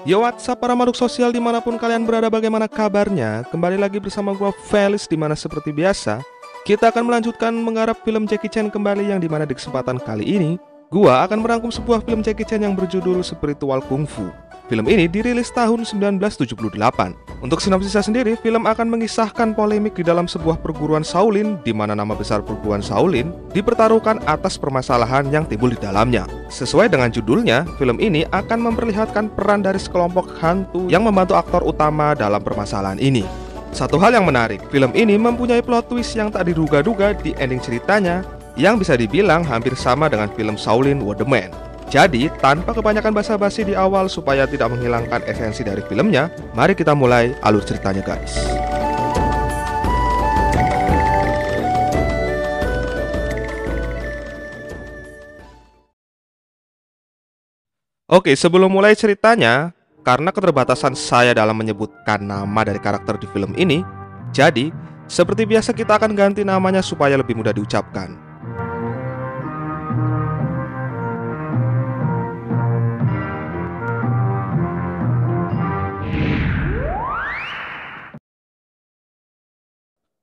Yo, WhatsApp para makhluk sosial dimanapun kalian berada, bagaimana kabarnya? Kembali lagi bersama gua Felis, dimana seperti biasa kita akan melanjutkan menggarap film Jackie Chan kembali, yang dimana di kesempatan kali ini gua akan merangkum sebuah film Jackie Chan yang berjudul Spiritual Kung Fu. Film ini dirilis tahun 1978. Untuk sinopsisnya sendiri, film akan mengisahkan polemik di dalam sebuah perguruan Shaolin, di mana nama besar perguruan Shaolin dipertaruhkan atas permasalahan yang timbul di dalamnya. Sesuai dengan judulnya, film ini akan memperlihatkan peran dari sekelompok hantu yang membantu aktor utama dalam permasalahan ini. Satu hal yang menarik, film ini mempunyai plot twist yang tak diduga-duga di ending ceritanya, yang bisa dibilang hampir sama dengan film Shaolin War the Man. Jadi, tanpa kebanyakan basa-basi di awal supaya tidak menghilangkan esensi dari filmnya, mari kita mulai alur ceritanya, guys. Oke, sebelum mulai ceritanya, karena keterbatasan saya dalam menyebutkan nama dari karakter di film ini, jadi, seperti biasa kita akan ganti namanya supaya lebih mudah diucapkan.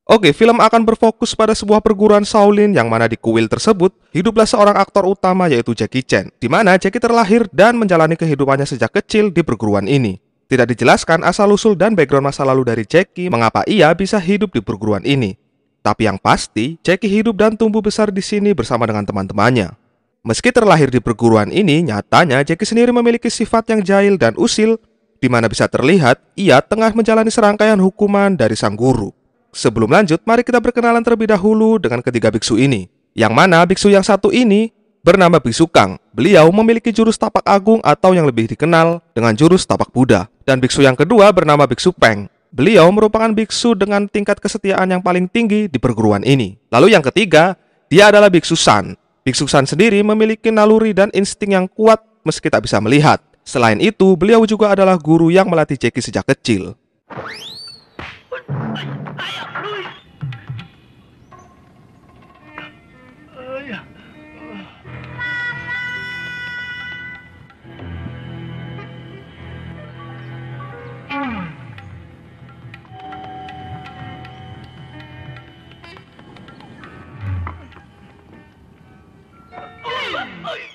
Oke, film akan berfokus pada sebuah perguruan Shaolin yang mana di kuil tersebut hiduplah seorang aktor utama, yaitu Jackie Chan, di mana Jackie terlahir dan menjalani kehidupannya sejak kecil di perguruan ini. Tidak dijelaskan asal-usul dan background masa lalu dari Jackie, mengapa ia bisa hidup di perguruan ini. Tapi yang pasti, Jackie hidup dan tumbuh besar di sini bersama dengan teman-temannya. Meski terlahir di perguruan ini, nyatanya Jackie sendiri memiliki sifat yang jahil dan usil, di mana bisa terlihat ia tengah menjalani serangkaian hukuman dari sang guru. Sebelum lanjut, mari kita berkenalan terlebih dahulu dengan ketiga biksu ini. Yang mana biksu yang satu ini bernama Biksu Kang. Beliau memiliki jurus tapak agung atau yang lebih dikenal dengan jurus tapak Buddha. Dan biksu yang kedua bernama Biksu Peng. Beliau merupakan biksu dengan tingkat kesetiaan yang paling tinggi di perguruan ini. Lalu yang ketiga, dia adalah Biksu San. Biksu San sendiri memiliki naluri dan insting yang kuat meski tak bisa melihat. Selain itu, beliau juga adalah guru yang melatih Jackie sejak kecil.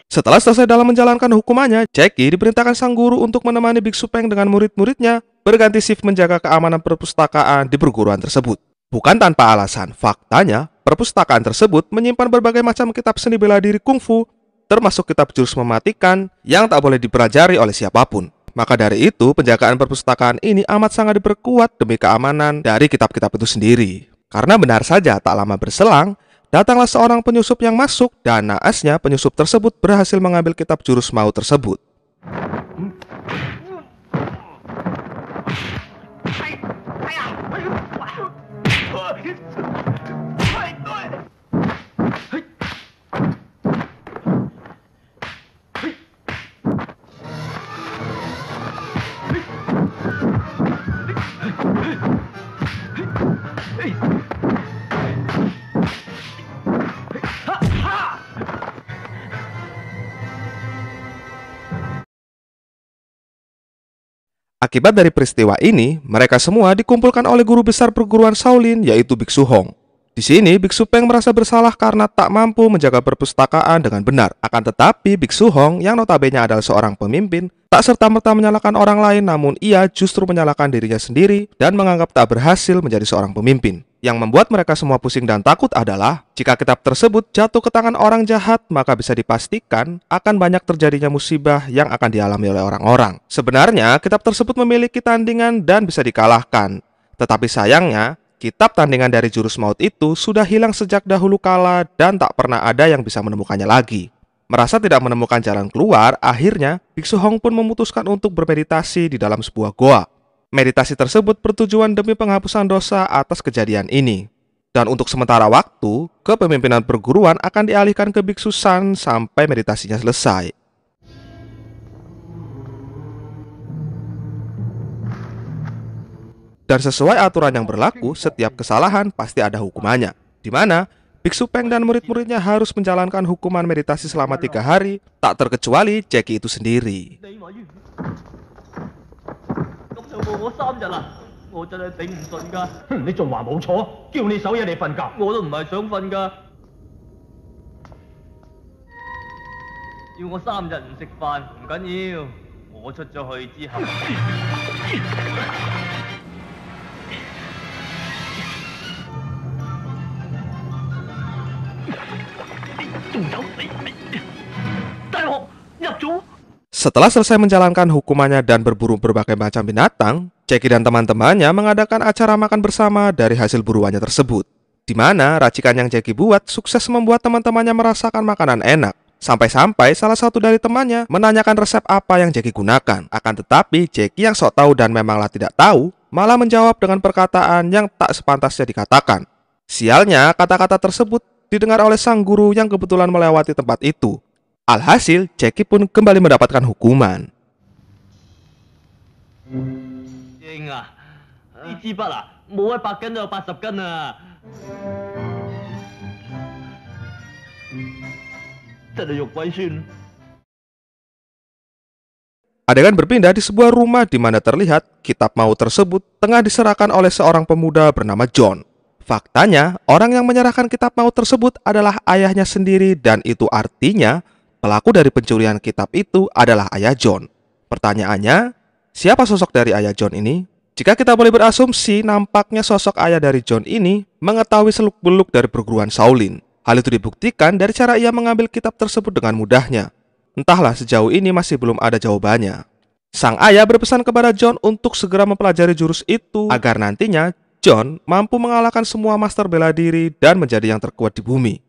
Setelah selesai dalam menjalankan hukumannya, Jackie diperintahkan sang guru untuk menemani Biksu Peng dengan murid-muridnya berganti shift menjaga keamanan perpustakaan di perguruan tersebut. Bukan tanpa alasan, faktanya perpustakaan tersebut menyimpan berbagai macam kitab seni bela diri kungfu, termasuk kitab jurus mematikan yang tak boleh dipelajari oleh siapapun. Maka dari itu, penjagaan perpustakaan ini amat sangat diperkuat demi keamanan dari kitab-kitab itu sendiri. Karena benar saja, tak lama berselang, datanglah seorang penyusup yang masuk, dan naasnya penyusup tersebut berhasil mengambil kitab jurus maut tersebut. Akibat dari peristiwa ini, mereka semua dikumpulkan oleh guru besar perguruan Shaolin, yaitu Biksu Hong. Di sini, Biksu Peng merasa bersalah karena tak mampu menjaga perpustakaan dengan benar. Akan tetapi, Biksu Hong yang notabene adalah seorang pemimpin, tak serta-merta menyalahkan orang lain, namun ia justru menyalahkan dirinya sendiri dan menganggap tak berhasil menjadi seorang pemimpin. Yang membuat mereka semua pusing dan takut adalah, jika kitab tersebut jatuh ke tangan orang jahat, maka bisa dipastikan akan banyak terjadinya musibah yang akan dialami oleh orang-orang. Sebenarnya, kitab tersebut memiliki tandingan dan bisa dikalahkan. Tetapi sayangnya, kitab tandingan dari jurus maut itu sudah hilang sejak dahulu kala dan tak pernah ada yang bisa menemukannya lagi. Merasa tidak menemukan jalan keluar, akhirnya Biksu Hong pun memutuskan untuk bermeditasi di dalam sebuah goa. Meditasi tersebut bertujuan demi penghapusan dosa atas kejadian ini. Dan untuk sementara waktu, kepemimpinan perguruan akan dialihkan ke Biksu San sampai meditasinya selesai. Dan sesuai aturan yang berlaku, setiap kesalahan pasti ada hukumannya. Di mana Biksu Peng dan murid-muridnya harus menjalankan hukuman meditasi selama 3 hari, tak terkecuali Jackie itu sendiri. 我3日啦，我真係頂唔順㗎。你仲話冇錯，叫你守夜你瞓覺。我都唔係想瞓㗎，要我3日唔食飯唔緊要，我出咗去之後。仲有你，大學入咗。Setelah selesai menjalankan hukumannya dan berburu berbagai macam binatang, Jackie dan teman-temannya mengadakan acara makan bersama dari hasil buruannya tersebut. Di mana racikan yang Jackie buat sukses membuat teman-temannya merasakan makanan enak. Sampai-sampai salah satu dari temannya menanyakan resep apa yang Jackie gunakan. Akan tetapi Jackie yang sok tahu dan memanglah tidak tahu, malah menjawab dengan perkataan yang tak sepantasnya dikatakan. Sialnya, kata-kata tersebut didengar oleh sang guru yang kebetulan melewati tempat itu. Alhasil, Jackie pun kembali mendapatkan hukuman. 英啊，呢支筆啊，冇100斤就有80斤啊！真係肉鬼酸。 Adegan berpindah di sebuah rumah di mana terlihat kitab maut tersebut tengah diserahkan oleh seorang pemuda bernama John. Faktanya, orang yang menyerahkan kitab maut tersebut adalah ayahnya sendiri dan itu artinya pelaku dari pencurian kitab itu adalah ayah John. Pertanyaannya, siapa sosok dari ayah John ini? Jika kita boleh berasumsi, nampaknya sosok ayah dari John ini mengetahui seluk-beluk dari perguruan Shaolin. Hal itu dibuktikan dari cara ia mengambil kitab tersebut dengan mudahnya. Entahlah, sejauh ini masih belum ada jawabannya. Sang ayah berpesan kepada John untuk segera mempelajari jurus itu agar nantinya John mampu mengalahkan semua master bela diri dan menjadi yang terkuat di bumi.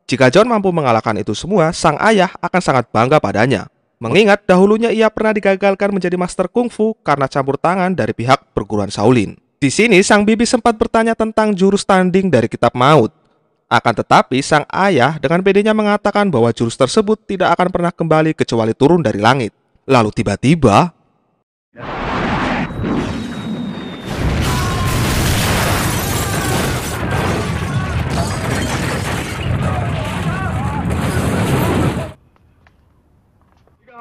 Jika John mampu mengalahkan itu semua, sang ayah akan sangat bangga padanya. Mengingat dahulunya ia pernah digagalkan menjadi master kungfu karena campur tangan dari pihak perguruan Shaolin. Di sini sang bibi sempat bertanya tentang jurus tanding dari kitab maut. Akan tetapi sang ayah dengan pedenya mengatakan bahwa jurus tersebut tidak akan pernah kembali kecuali turun dari langit. Lalu tiba-tiba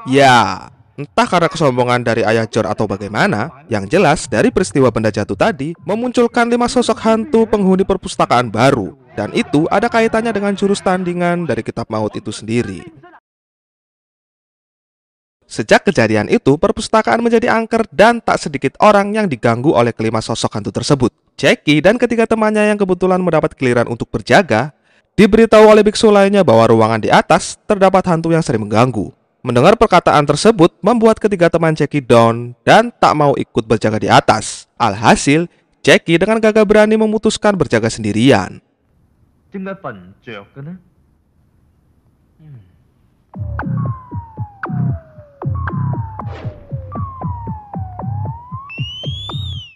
ya, entah karena kesombongan dari ayah John atau bagaimana, yang jelas dari peristiwa benda jatuh tadi memunculkan 5 sosok hantu penghuni perpustakaan baru. Dan itu ada kaitannya dengan jurus tandingan dari kitab maut itu sendiri. Sejak kejadian itu, perpustakaan menjadi angker dan tak sedikit orang yang diganggu oleh kelima sosok hantu tersebut. Jackie dan ketiga temannya yang kebetulan mendapat giliran untuk berjaga, diberitahu oleh biksu lainnya bahwa ruangan di atas terdapat hantu yang sering mengganggu. Mendengar perkataan tersebut membuat ketiga teman Jackie down dan tak mau ikut berjaga di atas. Alhasil, Jackie dengan gagah berani memutuskan berjaga sendirian. 點解瞓唔着嘅呢？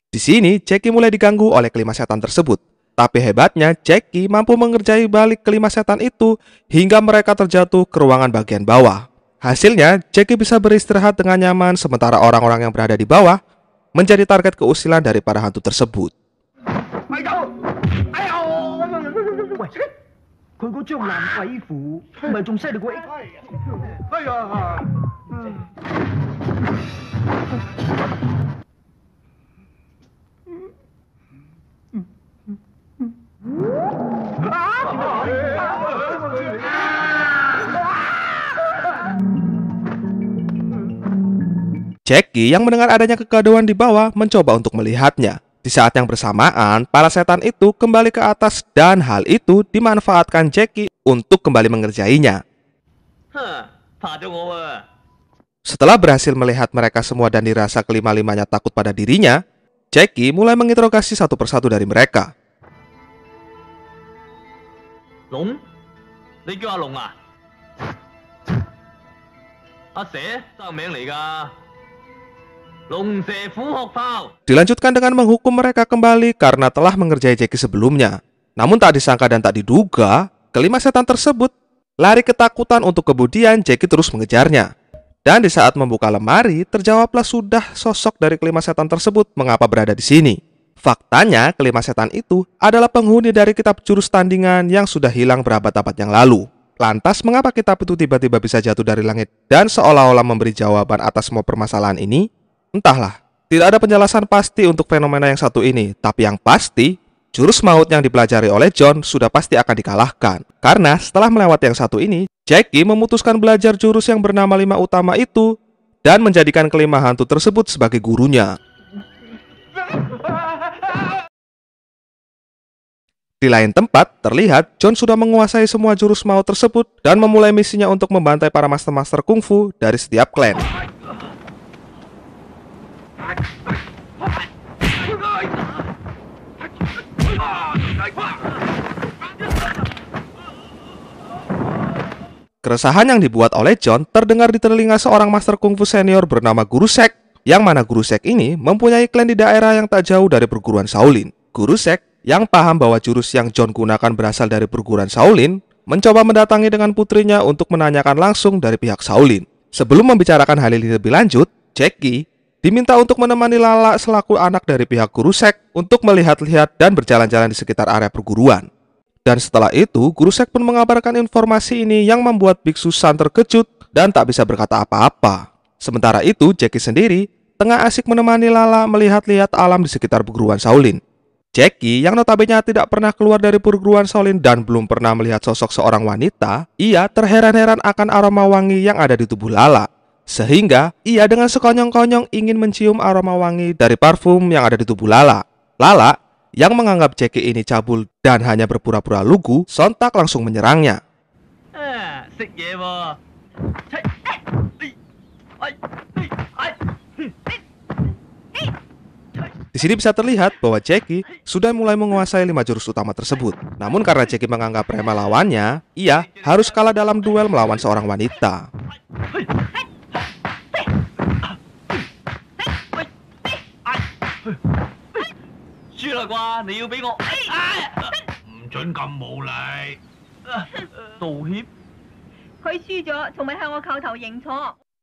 Di sini, Jackie mulai diganggu oleh kelima setan tersebut. Tapi hebatnya, Jackie mampu mengerjai balik kelima setan itu hingga mereka terjatuh ke ruangan bagian bawah. Hasilnya, Jackie bisa beristirahat dengan nyaman sementara orang-orang yang berada di bawah menjadi target keusilan dari para hantu tersebut. 喂，佢嗰張爛鬼符，唔係仲犀利過 X？ 哎呀！ Jackie yang mendengar adanya kegaduhan di bawah mencoba untuk melihatnya. Di saat yang bersamaan, para setan itu kembali ke atas dan hal itu dimanfaatkan Jackie untuk kembali mengerjainya. Setelah berhasil melihat mereka semua dan dirasa kelima-limanya takut pada dirinya, Jackie mulai menginterogasi satu persatu dari mereka. Long? Ni叫阿龍啊？阿蛇生名嚟㗎。 Dilanjutkan dengan menghukum mereka kembali karena telah mengerjai Jackie sebelumnya. Namun tak disangka dan tak diduga, kelima setan tersebut lari ketakutan untuk kemudian Jackie terus mengejarnya. Dan di saat membuka lemari, terjawablah sudah sosok dari kelima setan tersebut mengapa berada di sini. Faktanya, kelima setan itu adalah penghuni dari kitab jurus tandingan yang sudah hilang berabad-abad yang lalu. Lantas, mengapa kitab itu tiba-tiba bisa jatuh dari langit dan seolah-olah memberi jawaban atas semua permasalahan ini? Entahlah, Tidak ada penjelasan pasti untuk fenomena yang satu ini, tapi yang pasti, jurus maut yang dipelajari oleh John sudah pasti akan dikalahkan. Karena setelah melewati yang satu ini, Jackie memutuskan belajar jurus yang bernama 5 utama itu dan menjadikan kelima hantu tersebut sebagai gurunya. Di lain tempat, terlihat John sudah menguasai semua jurus maut tersebut dan memulai misinya untuk membantai para master-master kungfu dari setiap klan. Keresahan yang dibuat oleh John terdengar di telinga seorang master kungfu senior bernama Guru Sek, yang mana Guru Sek ini mempunyai klan di daerah yang tak jauh dari perguruan Shaolin. Guru Sek yang paham bahwa jurus yang John gunakan berasal dari perguruan Shaolin, mencoba mendatangi dengan putrinya untuk menanyakan langsung dari pihak Shaolin. Sebelum membicarakan hal ini lebih lanjut, Jackie diminta untuk menemani Lala selaku anak dari pihak Guru Sek untuk melihat-lihat dan berjalan-jalan di sekitar area perguruan. Dan setelah itu, Guru Sek pun mengabarkan informasi ini yang membuat Biksu San terkejut dan tak bisa berkata apa-apa. Sementara itu, Jackie sendiri tengah asik menemani Lala melihat-lihat alam di sekitar perguruan Shaolin. Jackie yang notabene tidak pernah keluar dari perguruan Shaolin dan belum pernah melihat sosok seorang wanita, ia terheran-heran akan aroma wangi yang ada di tubuh Lala. Sehingga ia dengan sekonyong-konyong ingin mencium aroma wangi dari parfum yang ada di tubuh Lala. Lala yang menganggap Jackie ini cabul dan hanya berpura-pura lugu, sontak langsung menyerangnya. Di sini bisa terlihat bahwa Jackie sudah mulai menguasai 5 jurus utama tersebut. Namun karena Jackie menganggap remeh lawannya, ia harus kalah dalam duel melawan seorang wanita.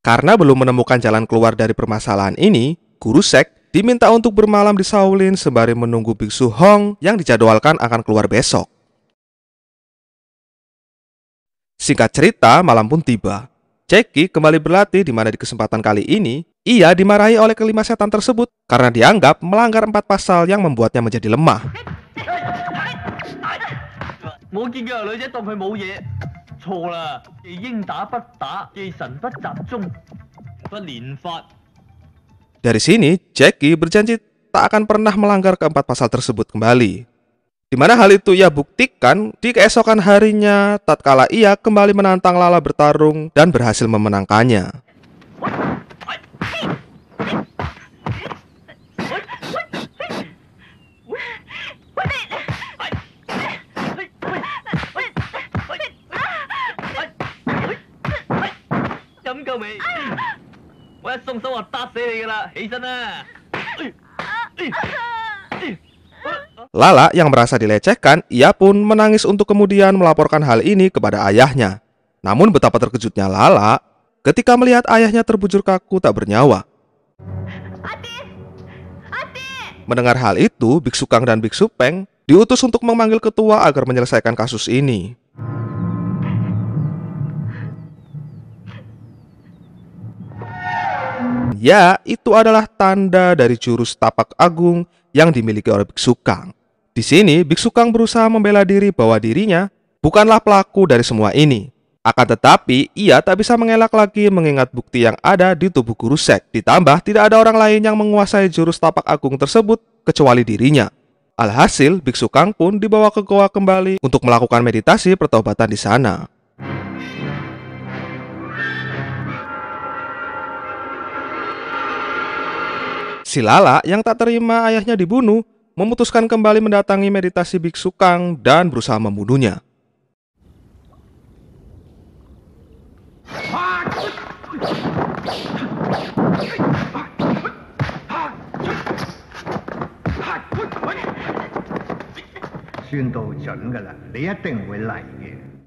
Karena belum menemukan jalan keluar dari permasalahan ini, Guru Sek diminta untuk bermalam di Shaolin sembari menunggu Biksu Hong yang dijadwalkan akan keluar besok. Singkat cerita, malam pun tiba. Jackie kembali berlatih di mana di kesempatan kali ini, ia dimarahi oleh kelima setan tersebut karena dianggap melanggar 4 pasal yang membuatnya menjadi lemah. Dari sini, Jackie berjanji tak akan pernah melanggar ke-4 pasal tersebut kembali. Di mana hal itu ia buktikan di keesokan harinya tatkala ia kembali menantang Lala bertarung dan berhasil memenangkannya. Lala yang merasa dilecehkan, ia pun menangis untuk kemudian melaporkan hal ini kepada ayahnya. Namun betapa terkejutnya Lala ketika melihat ayahnya terbujur kaku tak bernyawa. Mendengar hal itu, Biksu Kang dan Biksu Peng diutus untuk memanggil ketua agar menyelesaikan kasus ini. Ya, itu adalah tanda dari jurus tapak agung yang dimiliki oleh Biksu Kang. Di sini, Biksu Kang berusaha membela diri bahwa dirinya bukanlah pelaku dari semua ini. Akan tetapi, ia tak bisa mengelak lagi mengingat bukti yang ada di tubuh Guru Sek. Ditambah, tidak ada orang lain yang menguasai jurus tapak agung tersebut kecuali dirinya. Alhasil, Biksu Kang pun dibawa ke goa kembali untuk melakukan meditasi pertobatan di sana. Si Lala yang tak terima ayahnya dibunuh, memutuskan kembali mendatangi meditasi Biksu Kang dan berusaha membunuhnya.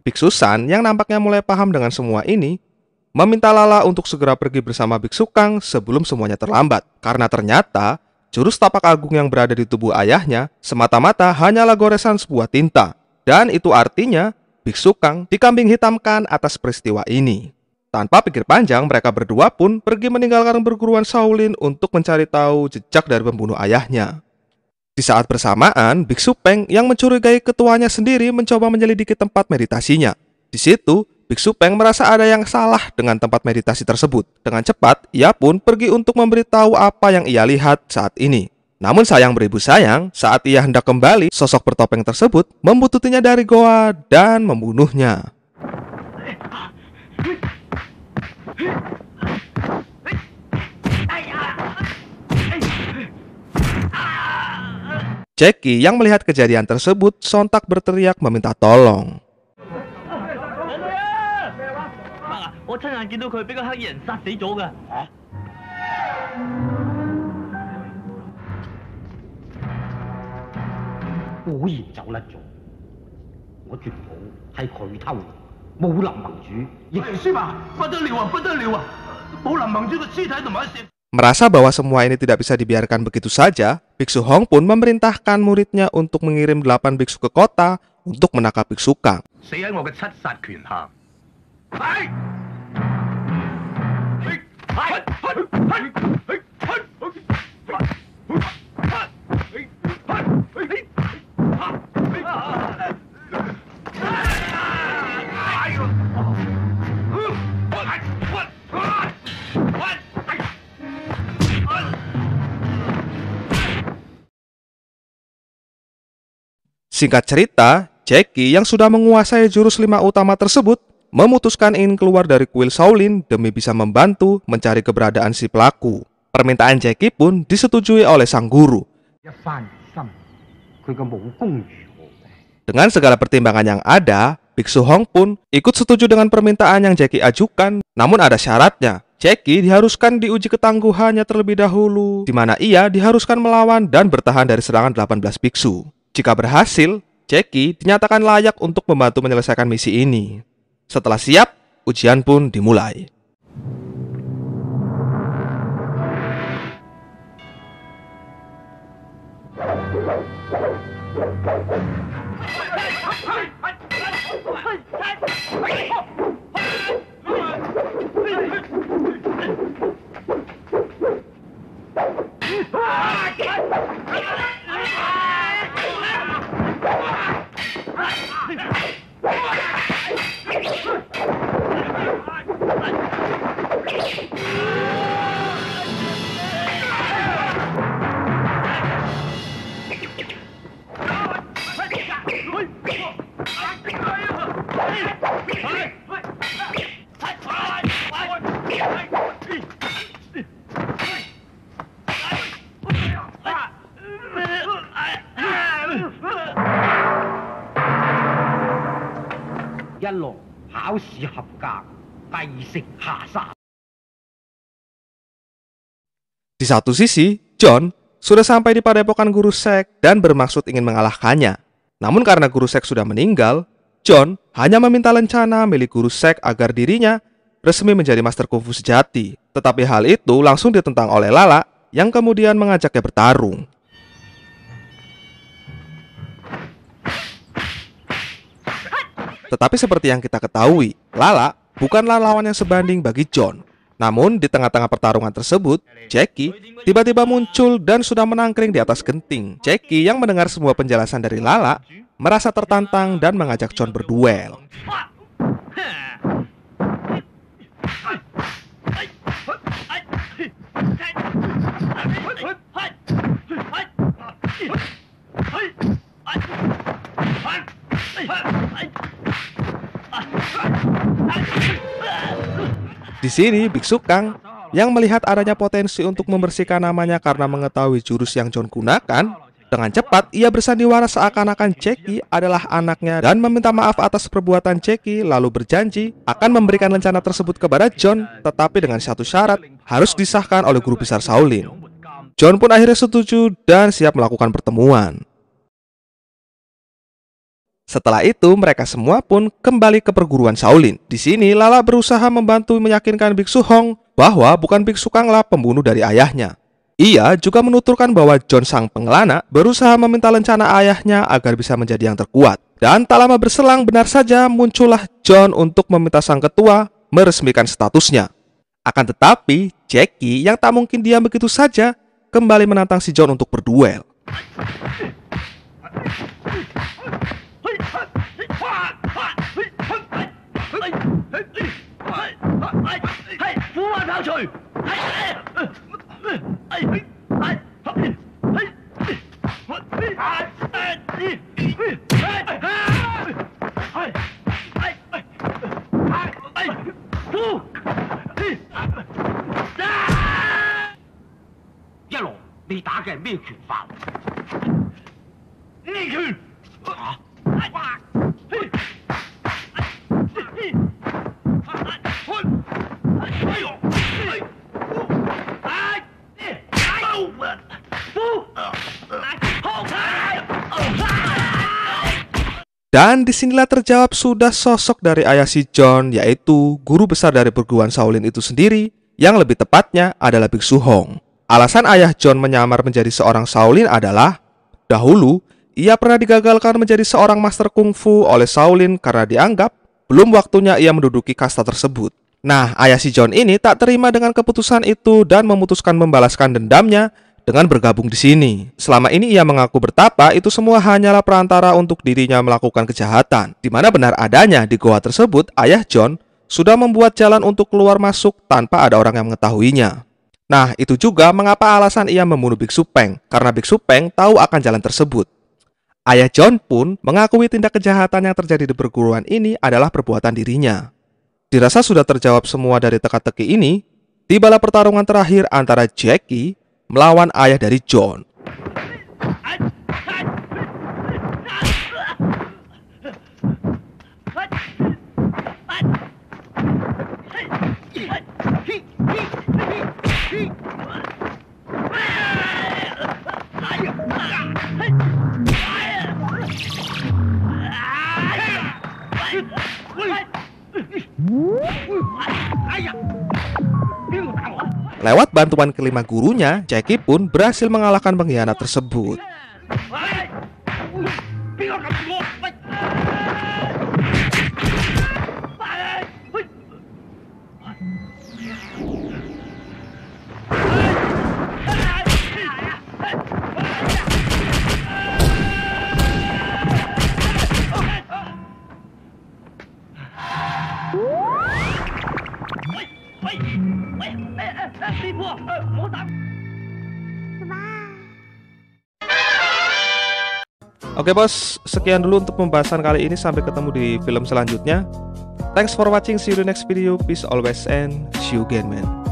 Biksu San yang nampaknya mulai paham dengan semua ini, meminta Lala untuk segera pergi bersama Biksu Kang sebelum semuanya terlambat. Karena ternyata jurus tapak agung yang berada di tubuh ayahnya semata-mata hanyalah goresan sebuah tinta. Dan itu artinya Biksu Kang dikambing hitamkan atas peristiwa ini. Tanpa pikir panjang, mereka berdua pun pergi meninggalkan perguruan Shaolin untuk mencari tahu jejak dari pembunuh ayahnya. Di saat bersamaan, Biksu Peng yang mencurigai ketuanya sendiri mencoba menyelidiki tempat meditasinya. Di situ, Biksu Peng merasa ada yang salah dengan tempat meditasi tersebut. Dengan cepat, ia pun pergi untuk memberitahu apa yang ia lihat saat ini. Namun sayang beribu sayang, saat ia hendak kembali, sosok bertopeng tersebut membututinya dari goa dan membunuhnya. Jackie yang melihat kejadian tersebut sontak berteriak meminta tolong. 我親眼見到佢俾個黑衣人殺死咗㗎。果然走甩咗，我條寶係佢偷嘅，武林盟主亦輸吧，不得了啊，不得了啊！武林盟主嘅屍體同埋一石。 Merasa bahwa semua ini tidak bisa dibiarkan begitu saja, Biksu Hong pun memerintahkan muridnya untuk mengirim 8 biksu ke kota untuk menangkap Biksu Kang. 死喺我嘅七殺拳下。 Singkat cerita, Jackie yang sudah menguasai jurus 5 utama tersebut memutuskan ingin keluar dari kuil Shaolin demi bisa membantu mencari keberadaan si pelaku. Permintaan Jackie pun disetujui oleh sang guru. Dengan segala pertimbangan yang ada, Biksu Hong pun ikut setuju dengan permintaan yang Jackie ajukan, namun ada syaratnya. Jackie diharuskan diuji ketangguhannya terlebih dahulu, di mana ia diharuskan melawan dan bertahan dari serangan 18 biksu. Jika berhasil, Jackie dinyatakan layak untuk membantu menyelesaikan misi ini. Setelah siap, ujian pun dimulai. Di satu sisi, John sudah sampai di padepokan Guru Sek dan bermaksud ingin mengalahkannya. Namun karena Guru Sek sudah meninggal, John hanya meminta lencana milik Guru Sek agar dirinya resmi menjadi Master Kungfu sejati. Tetapi hal itu langsung ditentang oleh Lala yang kemudian mengajaknya bertarung. Tetapi seperti yang kita ketahui, Lala bukanlah lawan yang sebanding bagi John. Namun di tengah-tengah pertarungan tersebut, Jackie tiba-tiba muncul dan sudah menangkring di atas genting. Jackie yang mendengar semua penjelasan dari Lala merasa tertantang dan mengajak John berduel. Di sini, Biksu Kang yang melihat adanya potensi untuk membersihkan namanya karena mengetahui jurus yang John gunakan, dengan cepat ia bersandiwara seakan-akan Jackie adalah anaknya dan meminta maaf atas perbuatan Jackie, lalu berjanji akan memberikan lencana tersebut kepada John, tetapi dengan satu syarat, harus disahkan oleh guru besar Shaolin. John pun akhirnya setuju dan siap melakukan pertemuan. Setelah itu, mereka semua pun kembali ke perguruan Shaolin. Di sini, Lala berusaha membantu meyakinkan Biksu Hong bahwa bukan Biksu Kang lah pembunuh dari ayahnya. Ia juga menuturkan bahwa John sang pengelana berusaha meminta lencana ayahnya agar bisa menjadi yang terkuat. Dan tak lama berselang, benar saja muncullah John untuk meminta sang ketua meresmikan statusnya. Akan tetapi, Jackie yang tak mungkin diam begitu saja kembali menantang si John untuk berduel. Dan disinilah terjawab sudah sosok dari ayah si John, yaitu guru besar dari perguruan Shaolin itu sendiri, yang lebih tepatnya adalah Biksu Hong. Alasan ayah John menyamar menjadi seorang Shaolin adalah, dahulu ia pernah digagalkan menjadi seorang master kungfu oleh Shaolin karena dianggap belum waktunya ia menduduki kasta tersebut. Nah, ayah si John ini tak terima dengan keputusan itu dan memutuskan membalaskan dendamnya dengan bergabung di sini. Selama ini ia mengaku bertapa itu semua hanyalah perantara untuk dirinya melakukan kejahatan. Di mana benar adanya di goa tersebut, ayah John sudah membuat jalan untuk keluar masuk tanpa ada orang yang mengetahuinya. Nah, itu juga mengapa alasan ia membunuh Biksu Peng, karena Biksu Peng tahu akan jalan tersebut. Ayah John pun mengakui tindak kejahatan yang terjadi di perguruan ini adalah perbuatan dirinya. Dirasa sudah terjawab semua dari teka-teki ini, tibalah pertarungan terakhir antara Jackie melawan ayah dari John. Lewat bantuan kelima gurunya, Jackie pun berhasil mengalahkan pengkhianat tersebut. Oke bos, sekian dulu untuk pembahasan kali ini. Sampai ketemu di film selanjutnya. Thanks for watching, see you in the next video. Peace always and see you again man.